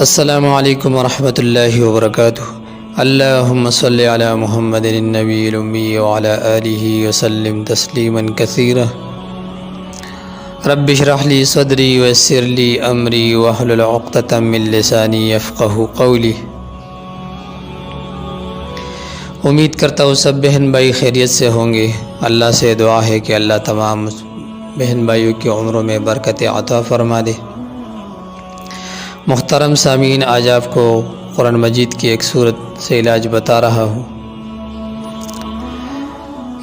السلام علیکم ورحمۃ اللہ وبرکاتہ۔ اللہم صلی علی محمد النبی الامی وعلی آلہ وسلم تسلیما کثیرا۔ رب اشرح لی صدری ویسر لی امری واحلل عقدۃ من لسانی یفقہوا قولی۔ امید کرتا ہوں سب بہن بھائی خیریت سے ہوں گے۔ اللہ سے دعا ہے کہ اللہ تمام بہن بھائیوں کی عمروں میں برکت عطا فرما دے۔ محترم سامعین، آج آپ کو قرآن مجید کی ایک صورت سے علاج بتا رہا ہوں۔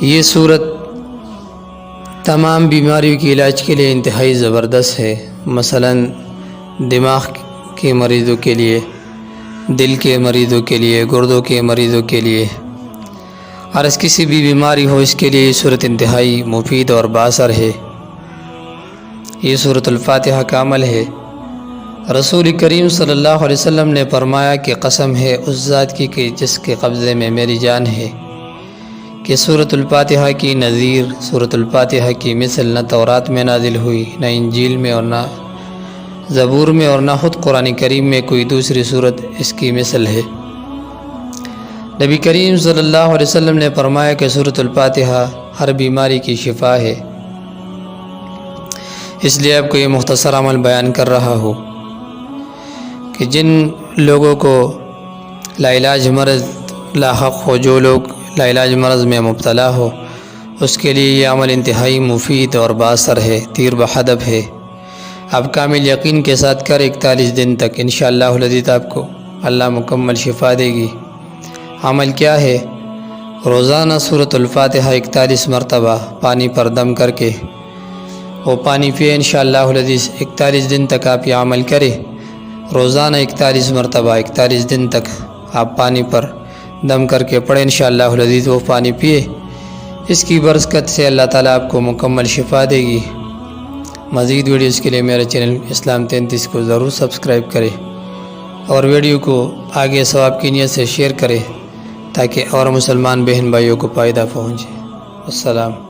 یہ صورت تمام بیماریوں کے علاج کے لیے انتہائی زبردست ہے۔ مثلا دماغ کے مریضوں کے لیے، دل کے مریضوں کے لیے، گردوں کے مریضوں کے لیے، اور کسی بھی بیماری ہو اس کے لیے یہ صورت انتہائی مفید اور بااثر ہے۔ یہ سورۃ الفاتحہ کا عمل ہے۔ رسول کریم صلی اللہ علیہ وسلم نے فرمایا کہ قسم ہے اس ذات کی کہ جس کے قبضے میں میری جان ہے، کہ سورۃ الفاتحہ کی نظیر، سورۃ الفاتحہ کی مثل نہ تورات میں نازل ہوئی، نہ انجیل میں، اور نہ زبور میں، اور نہ خود قرآن کریم میں کوئی دوسری سورت اس کی مثل ہے۔ نبی کریم صلی اللہ علیہ وسلم نے فرمایا کہ سورۃ الفاتحہ ہر بیماری کی شفا ہے۔ اس لیے آپ کو یہ مختصر عمل بیان کر رہا ہوں کہ جن لوگوں کو لاعلاج مرض لاحق ہو، جو لوگ لاعلاج مرض میں مبتلا ہو، اس کے لیے یہ عمل انتہائی مفید اور بااثر ہے، تیر بہدف ہے۔ آپ کامل یقین کے ساتھ کر 41 دن تک انشاءاللہ العزیز آپ کو اللہ مکمل شفا دے گی۔ عمل کیا ہے؟ روزانہ سورۃ الفاتحہ 41 مرتبہ پانی پر دم کر کے وہ پانی پیے۔ انشاءاللہ العزیز 41 دن تک آپ یہ عمل کریں۔ روزانہ 41 مرتبہ 41 دن تک آپ پانی پر دم کر کے پڑھیں، انشاءاللہ العزیز وہ پانی پیے۔ اس کی برکت سے اللہ تعالیٰ آپ کو مکمل شفا دے گی۔ مزید ویڈیوز کے لیے میرے چینل اسلام 33 کو ضرور سبسکرائب کریں اور ویڈیو کو آگے ثواب کی نیت سے شیئر کریں تاکہ اور مسلمان بہن بھائیوں کو فائدہ پہنچے۔ السلام۔